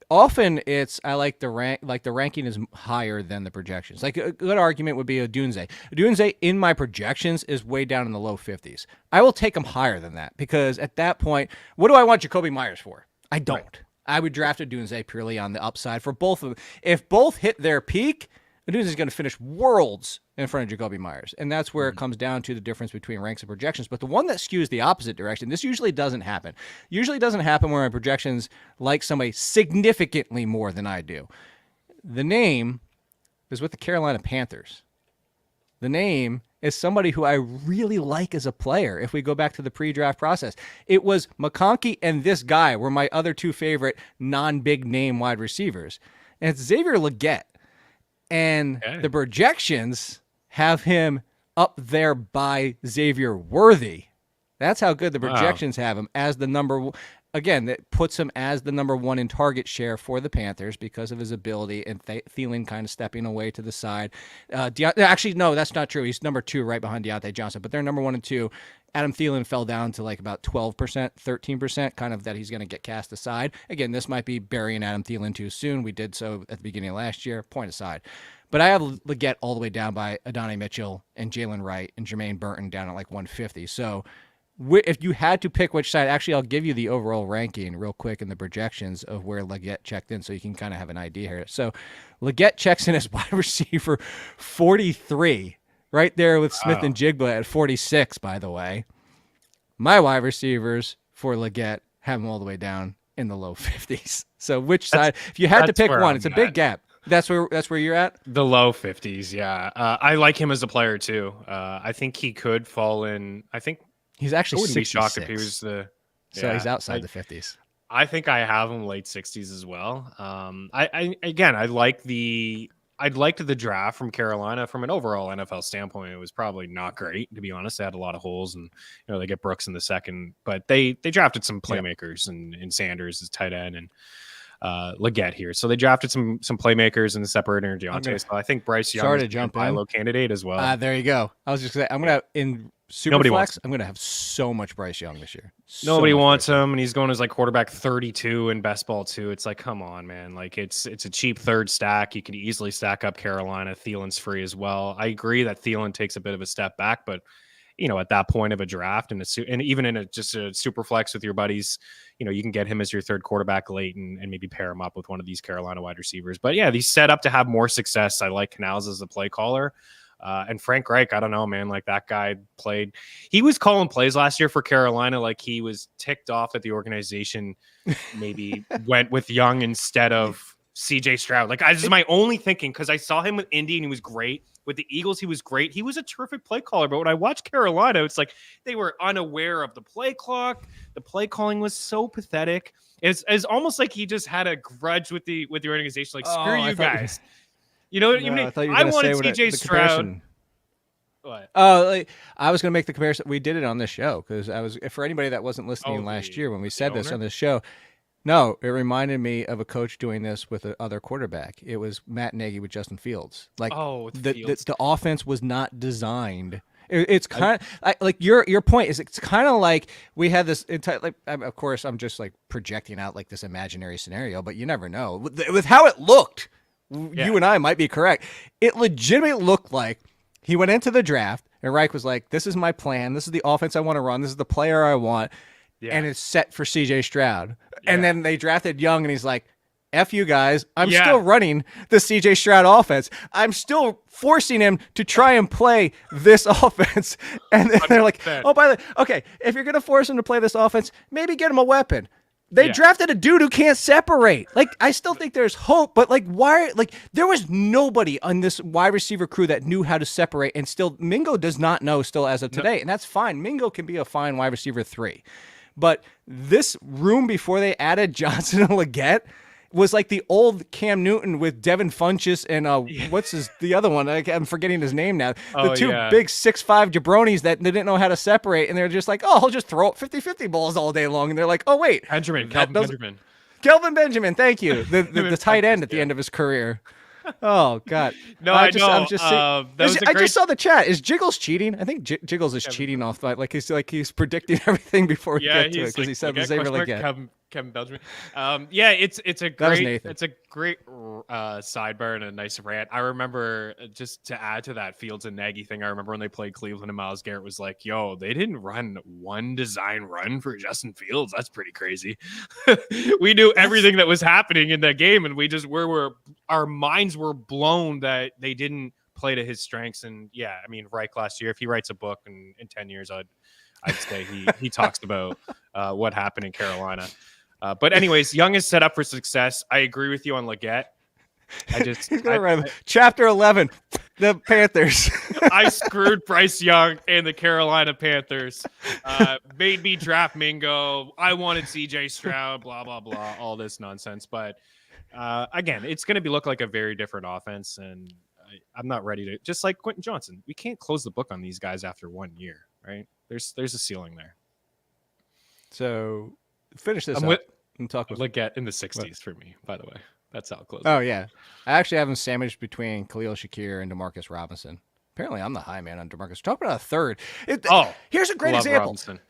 Often it's I like the ranking is higher than the projections. Like a good argument would be Odunze. Odunze in my projections is way down in the low 50s. I will take him higher than that because at that point, what do I want Jacoby Myers for? I don't. Right. I would draft Odunze purely on the upside for both of them. If both hit their peak, Odunze is going to finish worlds in front of Jacoby Myers. And that's where it comes down to the difference between ranks and projections. But the one that skews the opposite direction, this usually doesn't happen. Usually doesn't happen where my projections like somebody significantly more than I do. The name is with the Carolina Panthers. The name is somebody who I really like as a player if we go back to the pre-draft process. It was McConkey and this guy were my other 2 favorite non-big name wide receivers. And it's Xavier Legette. And the projections have him up there by Xavier Worthy. That's how good the projections have him as the number. Again, that puts him as the number 1 in target share for the Panthers because of his ability and Thielen kind of stepping away to the side. Actually, no, that's not true. He's number 2 right behind Deontay Johnson, but they're number 1 and 2. Adam Thielen fell down to about 12%, 13%, kind of that he's going to get cast aside. Again, this might be burying Adam Thielen too soon. We did so at the beginning of last year, point aside. But I have Legette all the way down by Adonai Mitchell and Jalen Wright and Jermaine Burton down at 150. So if you had to pick which side, actually, I'll give you the overall ranking real quick and the projections of where Legette checked in so you can kind of have an idea here. So Legette checks in as wide receiver 43. Right there with Smith and Jigba at 46, by the way. My wide receivers for Legette have him all the way down in the low 50s. So which side? If you had to pick one, it's a big gap. That's where you're at? The low 50s, yeah. I like him as a player, too. I think he could fall in. I think he's actually 66. Be shocked if he was the. So he's outside the 50s. I think I have him late 60s as well. I liked the draft from Carolina from an overall NFL standpoint. It was probably not great, to be honest. They had a lot of holes, and they get Brooks in the second, but they drafted some playmakers and Sanders as tight end and Legette here. So they drafted some playmakers in the separator and Deontay. So I think Bryce Young is a buy low candidate as well. There you go. I was just going to say, I'm going to in Superflex, I'm going to have so much Bryce Young this year. Nobody wants him, and he's going as quarterback 32 in best ball too. It's come on, man. It's a cheap third stack. You could easily stack up Carolina. Thielen's free as well. I agree that Thielen takes a bit of a step back, but at that point of a draft and even in just a super flex with your buddies, you can get him as your third quarterback late and maybe pair him up with one of these Carolina wide receivers. But yeah, he's set up to have more success. I like Canals as a play caller. And Frank Reich, I don't know, man, that guy he was calling plays last year for Carolina. He was ticked off that the organization maybe went with Young instead of CJ Stroud. Like, this is my only thinking, because I saw him with Indy and he was great. With the Eagles, he was great. He was a terrific play caller. But when I watched Carolina, it's like they were unaware of the play clock. The play calling was so pathetic. It's almost like he just had a grudge with the organization. Like, screw you guys. You know, I wanted CJ Stroud. What? Like, I was going to make the comparison. We did it on this show because for anybody that wasn't listening last year when we said this on this show. No, it reminded me of a coach doing this with another quarterback. It was Matt Nagy with Justin Fields. Like, the offense was not designed. It's kind of like your point is it's kind of like we had this entire, like, of course I'm just like projecting out like this imaginary scenario, but you never know with how it looked. Yeah. You and I might be correct. It legitimately looked like he went into the draft and Reich was like, "This is my plan. This is the offense I want to run. This is the player I want." Yeah. And it's set for CJ Stroud. Yeah. And then they drafted Young, and he's like, F you guys. I'm still running the CJ Stroud offense. I'm still forcing him to try and play this offense. And then they're like, oh, by the way, okay, if you're going to force him to play this offense, maybe get him a weapon. They drafted a dude who can't separate. Like, I still think there's hope, but like, why? Like, there was nobody on this wide receiver crew that knew how to separate, and still, Mingo does not know still as of today, and that's fine. Mingo can be a fine wide receiver 3. But this room before they added Johnson and Leggett was like the old Cam Newton with Devin Funchess and what's the other one? I'm forgetting his name now. The two big 6'5" jabronis that they didn't know how to separate, and they're just like, oh, he'll just throw 50-50 balls all day long. And they're like, oh, wait. Kelvin Benjamin, thank you. The tight end at the end of his career. Oh God! No, I know. I'm just I just saw the chat. Is Jiggles cheating? I think Jiggles is cheating off that. Like he's predicting everything before we get to it because he said the Xavier Leggett. Kevin Benjamin. It's a great sidebar and a nice rant. I remember, just to add to that Fields and Nagy thing, I remember when they played Cleveland and Myles Garrett was like, yo, they didn't run one design run for Justin Fields. That's pretty crazy. We knew everything that was happening in that game, and we just our minds were blown that they didn't play to his strengths. And yeah, I mean, Reich last year, if he writes a book in 10 years, I'd say he talks about what happened in Carolina. But anyways, Young is set up for success. I agree with you on Leggett. He's gonna write Chapter 11, the Panthers. I screwed Bryce Young and the Carolina Panthers. Made me draft Mingo. I wanted CJ Stroud. Blah blah blah. All this nonsense. But again, it's going to look like a very different offense, and I'm not ready to. Just like Quentin Johnson, we can't close the book on these guys after 1 year, right? There's a ceiling there. So finish this up and talk with Leggett in the 60s for me, by the way. That's how close. Oh, yeah. I actually have him sandwiched between Khalil Shakir and DeMarcus Robinson. Apparently, I'm the high man on DeMarcus. Talk about a third. Here's a great example. Robinson.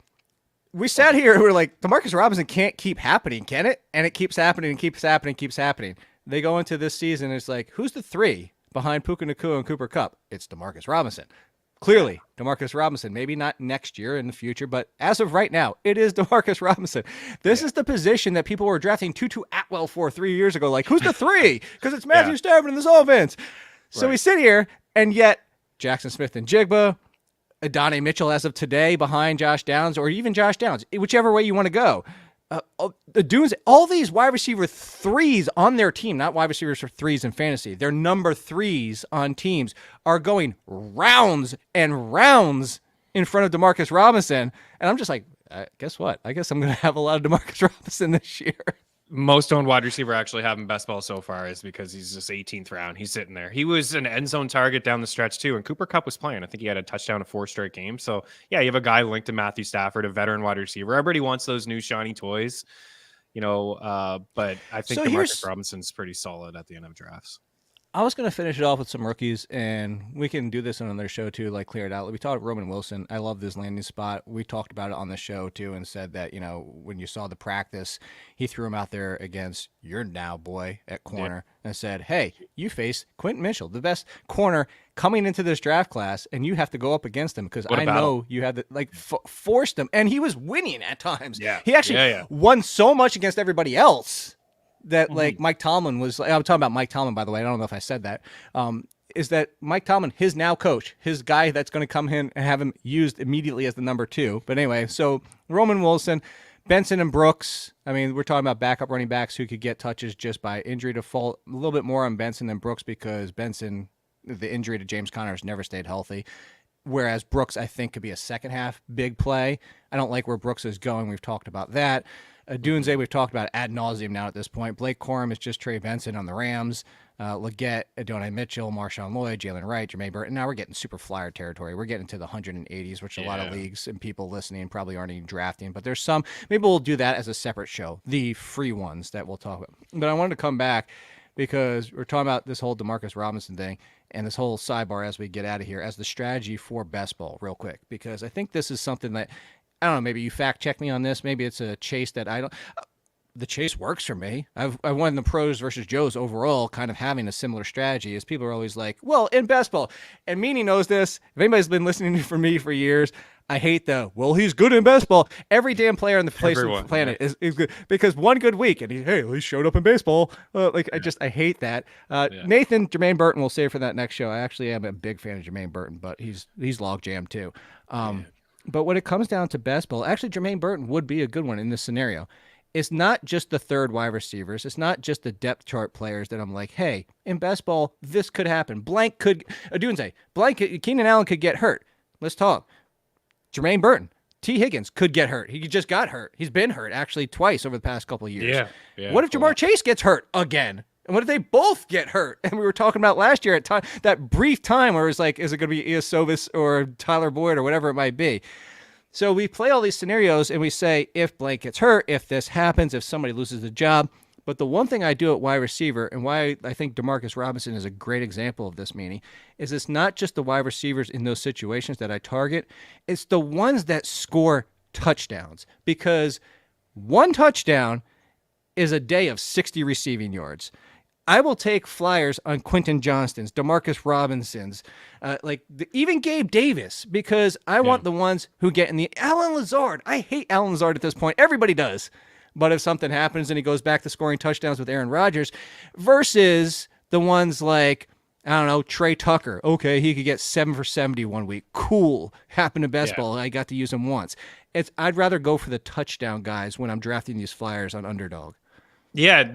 We sat here and we're like, DeMarcus Robinson can't keep happening, can it? And it keeps happening and keeps happening and keeps happening. They go into this season, and it's like, who's the 3 behind Puka Nacua and Cooper Kupp? It's DeMarcus Robinson. Clearly, DeMarcus Robinson, maybe not next year in the future, but as of right now, it is DeMarcus Robinson. This is the position that people were drafting Tutu Atwell for 3 years ago. Like, who's the 3? Because it's Matthew Stafford in this offense. So we sit here, and yet Jackson Smith and Jigba, Adonai Mitchell as of today behind Josh Downs, or even Josh Downs, whichever way you want to go. Odunze, all these wide receiver 3s on their team, not wide receivers for 3s in fantasy, their number 3s on teams are going rounds and rounds in front of DeMarcus Robinson. And I'm just like, guess what? I guess I'm going to have a lot of DeMarcus Robinson this year. Most owned wide receiver actually having best ball so far is because he's just 18th round. He's sitting there. He was an end zone target down the stretch too. And Cooper Kupp was playing. I think he had a touchdown in 4 straight games. So yeah, you have a guy linked to Matthew Stafford, a veteran wide receiver. Everybody wants those new shiny toys, but I think DeMarcus Robinson's pretty solid at the end of drafts. I was going to finish it off with some rookies, and we can do this on another show too, like clear it out. We talked Roman Wilson. I love this landing spot. We talked about it on the show too and said that, when you saw the practice, he threw him out there against your now boy at corner and said, hey, you face Quentin Mitchell, the best corner coming into this draft class, and you have to go up against him because I know you had to forced him. And he was winning at times. Yeah. He actually won so much against everybody else that Mike Tomlin was. I'm talking about Mike Tomlin, by the way. I don't know if I said that. Is that Mike Tomlin, his now coach, his guy that's going to come in and have him used immediately as the number 2. But anyway, so Roman Wilson, Benson and Brooks. I mean, we're talking about backup running backs who could get touches just by injury default. A little bit more on Benson than Brooks because Benson, the injury to James Conner has never stayed healthy. Whereas Brooks, I think, could be a second half big play. I don't like where Brooks is going. We've talked about that. Odunze, we've talked about ad nauseum now at this point. Blake Corum is just Trey Benson on the Rams. Leggett, Adonai Mitchell, Marshawn Lloyd, Jalen Wright, Jermaine Burton. Now we're getting super flyer territory. We're getting to the 180s, which a lot of leagues and people listening probably aren't even drafting. But there's some. Maybe we'll do that as a separate show, the free ones that we'll talk about. But I wanted to come back because we're talking about this whole Demarcus Robinson thing and this whole sidebar as we get out of here as the strategy for best ball real quick, because I think this is something that, I don't know, maybe you fact check me on this. Maybe it's a chase that I don't. The chase works for me. I won the pros versus Joes overall, kind of having a similar strategy. As people are always like, well, in best ball, and Meaney knows this. If anybody's been listening to me for years, I hate he's good in best ball. Every damn player on the face of the planet is good because one good week and he showed up in baseball. I hate that. Nathan, Jermaine Burton, we'll save for that next show. I actually am a big fan of Jermaine Burton, but he's log jam too. But when it comes down to best ball, actually Jermaine Burton would be a good one in this scenario. It's not just the third wide receivers. It's not just the depth chart players that I'm like, hey, in best ball, this could happen. Keenan Allen could get hurt. Let's talk. Jermaine Burton, T. Higgins could get hurt. He just got hurt. He's been hurt actually twice over the past couple of years. Yeah. What if Jamar Chase gets hurt again? And what if they both get hurt? And we were talking about last year at that brief time where it was like, is it going to be Iasovis or Tyler Boyd or whatever it might be? So we play all these scenarios and we say, if blank gets hurt, if this happens, if somebody loses the job. But the one thing I do at wide receiver, and why I think Demarcus Robinson is a great example of this, Meaney, is it's not just the wide receivers in those situations that I target. It's the ones that score touchdowns. Because one touchdown is a day of 60 receiving yards. I will take flyers on Quentin Johnston's, Demarcus Robinson's, even Gabe Davis, because I want the ones who get in the Alan Lazard. I hate Alan Lazard at this point. Everybody does. But if something happens and he goes back to scoring touchdowns with Aaron Rodgers versus the ones like, I don't know, Trey Tucker. Okay, he could get 7 for 70 one week. Cool. Happened to best ball. I got to use him once. I'd rather go for the touchdown guys when I'm drafting these flyers on Underdog. Yeah,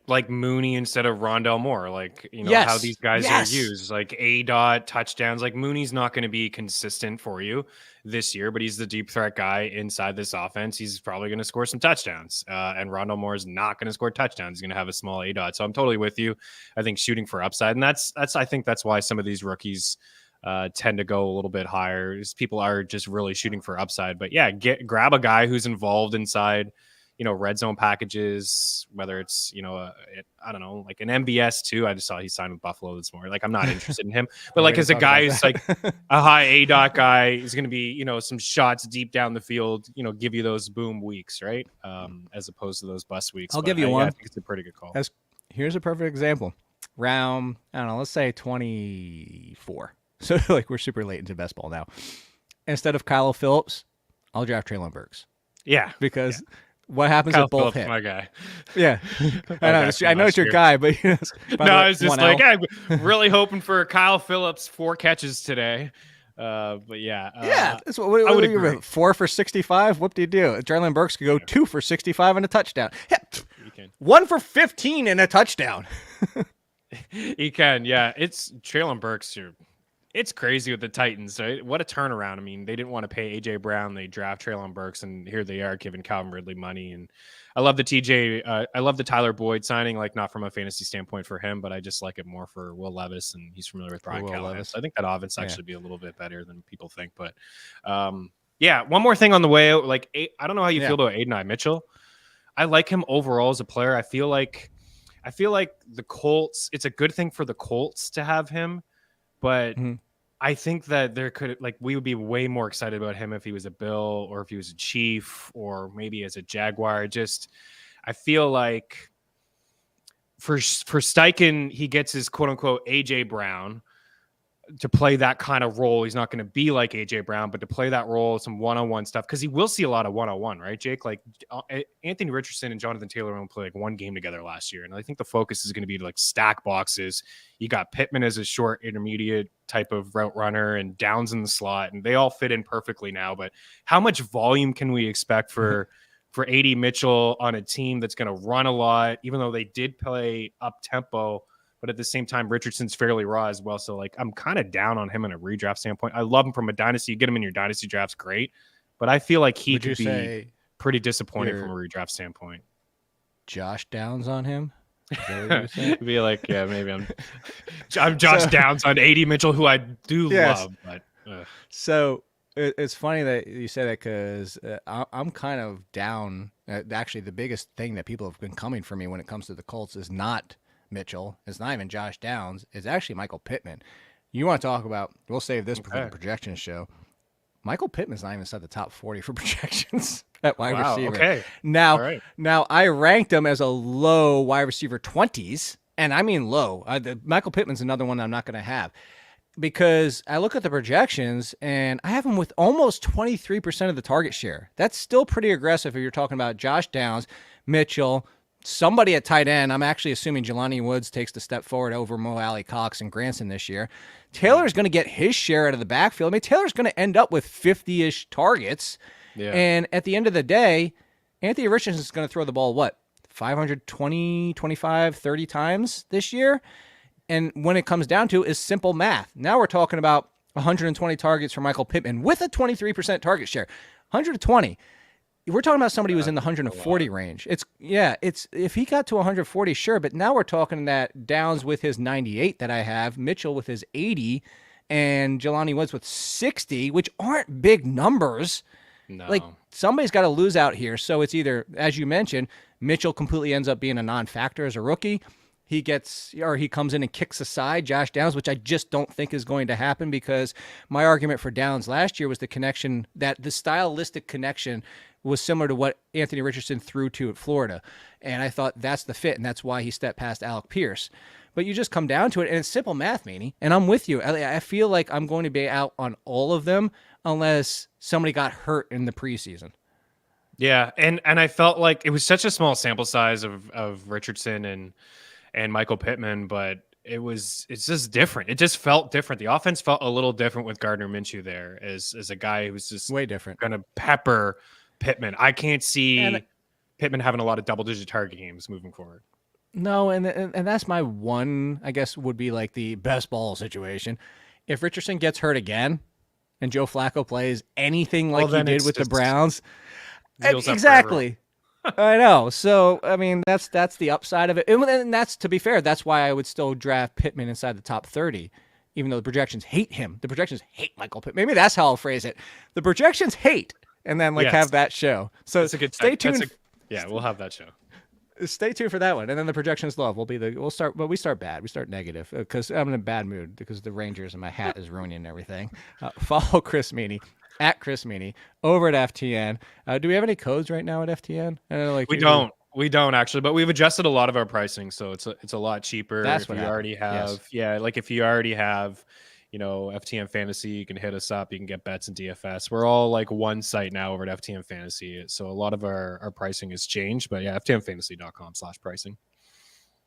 like Mooney instead of Rondell Moore, how these guys are used, like A-dot touchdowns. Like Mooney's not going to be consistent for you this year, but he's the deep threat guy inside this offense. He's probably going to score some touchdowns, and Rondell Moore is not going to score touchdowns. He's going to have a small A-dot. So I'm totally with you. I think shooting for upside, and I think that's why some of these rookies tend to go a little bit higher. Is people are just really shooting for upside. But yeah, grab a guy who's involved inside red zone packages, whether it's, I don't know, like an MBS too. I just saw he signed with Buffalo this morning. Like, I'm not interested in him, but like as a guy who's like a high A-dot guy, he's going to be, some shots deep down the field, give you those boom weeks, right? As opposed to those bust weeks. I'll give you one. I think it's a pretty good call. Here's a perfect example. Round, I don't know, let's say 24. So like we're super late into best ball now. Instead of Kyle Phillips, I'll draft Treylon Burks. Yeah. Because what happens Kyle if both Phillips, hit? my guy. Yeah. I know it's your guy, but I was just like, I'm really hoping for Kyle Phillips 4 catches today. But yeah. That's what I would agree. 4 for 65. What do you do? Treylon Burks could go 2 for 65 and a touchdown. 1 for 15 and a touchdown. He can. Yeah. It's Treylon Burks. It's crazy with the Titans. Right? What a turnaround. I mean, they didn't want to pay A.J. Brown. They draft Treylon Burks, and here they are giving Calvin Ridley money. And I love the I love the Tyler Boyd signing, like not from a fantasy standpoint for him, but I just like it more for Will Levis, and he's familiar with Brian Callahan. So I think that offense actually be a little bit better than people think. But one more thing on the way out. Like, I don't know how you feel about Adonai Mitchell. I like him overall as a player. I feel like the Colts, it's a good thing for the Colts to have him, but I think that we would be way more excited about him if he was a Bill or if he was a Chief or maybe as a Jaguar. Just, I feel like for Steichen, he gets his quote unquote AJ Brown to play that kind of role. He's not going to be like AJ Brown, but to play that role, some one-on-one stuff, because he will see a lot of one-on-one, right, Jake? Like Anthony Richardson and Jonathan Taylor only played like one game together last year, and I think the focus is going to be to like stack boxes. You got Pittman as a short intermediate type of route runner and Downs in the slot, and they all fit in perfectly now. But how much volume can we expect for for AD Mitchell on a team that's going to run a lot, even though they did play up tempo. But at the same time, Richardson's fairly raw as well. So, like, I'm kind of down on him in a redraft standpoint. I love him from a dynasty. You get him in your dynasty drafts, great. But I feel like he could be pretty disappointing from a redraft standpoint. Josh Downs on him? Is that what you're Be like, yeah, maybe I'm Josh Downs on AD Mitchell, who I do love. But So it's funny that you say that because I'm kind of down. Actually, the biggest thing that people have been coming for me when it comes to the Colts is not Mitchell. It's not even Josh Downs. It's actually Michael Pittman. You want to talk about, we'll save this for the projections show. Michael Pittman's not even inside the top 40 for projections at wide receiver. Okay. Now I ranked him as a low wide receiver 20s, and I mean low. Michael Pittman's another one I'm not going to have because I look at the projections, and I have him with almost 23% of the target share. That's still pretty aggressive if you're talking about Josh Downs, Mitchell, somebody at tight end. I'm actually assuming Jelani Woods takes the step forward over Mo Alley Cox and Granson this year. Taylor's going to get his share out of the backfield. I mean, Taylor's going to end up with 50-ish targets. Yeah. And at the end of the day, Anthony Richardson's going to throw the ball, 520, 25, 30 times this year? And when it comes down to it is simple math. Now we're talking about 120 targets for Michael Pittman with a 23% target share. 120. We're talking about somebody who was in the 140 range. It's if he got to 140, sure, but now we're talking that Downs with his 98 that I have, Mitchell with his 80, and Jelani Woods with 60, which aren't big numbers. No. Like, somebody's got to lose out here. So it's either, as you mentioned, Mitchell completely ends up being a non-factor as a rookie. He comes in and kicks aside Josh Downs, which I just don't think is going to happen because my argument for Downs last year was the stylistic connection was similar to what Anthony Richardson threw to at Florida. And I thought that's the fit, and that's why he stepped past Alec Pierce. But you just come down to it, and it's simple math, Meaney. And I'm with you. I feel like I'm going to be out on all of them unless somebody got hurt in the preseason. Yeah, and I felt like it was such a small sample size of Richardson and Michael Pittman, but it's just different. It just felt different. The offense felt a little different with Gardner Minshew there as a guy who's just way different. Going to pepper Pittman. I can't see Pittman having a lot of double-digit target games moving forward. No, and that's my one, I guess, would be like the best ball situation. If Richardson gets hurt again and Joe Flacco plays anything like he did with the Browns, exactly. I know. So, I mean, that's the upside of it. And that's, to be fair, that's why I would still draft Pittman inside the top 30, even though the projections hate him. The projections hate Michael Pittman. Maybe that's how I'll phrase it. The projections hate, and then have that show. So that's a good stay tuned. We'll have that show. Stay tuned for that one, and then the projections love. We'll start, but we start bad. We start negative because I'm in a bad mood because the Rangers and my hat is ruining everything. Follow Chris Meaney at Chris Meaney over at FTN. Do we have any codes right now at FTN? I know, We don't actually, but we've adjusted a lot of our pricing, so it's a lot cheaper. That's if you already have, if you already have, FTN Fantasy, you can hit us up. You can get bets in DFS. We're all like one site now over at FTN Fantasy, so a lot of our pricing has changed. But yeah, ftnfantasy.com/pricing.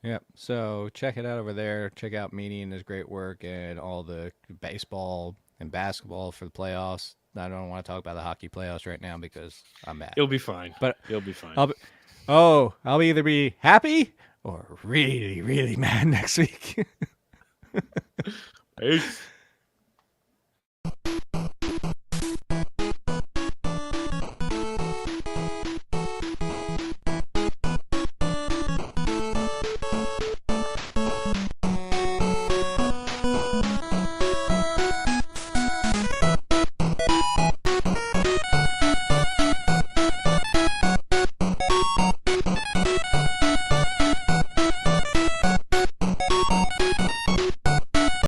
Yep. So check it out over there. Check out Meaney and his great work and all the baseball and basketball for the playoffs. I don't want to talk about the hockey playoffs right now because I'm mad. You'll be fine. But you'll be fine. I'll either be happy or really, really mad next week. Peace.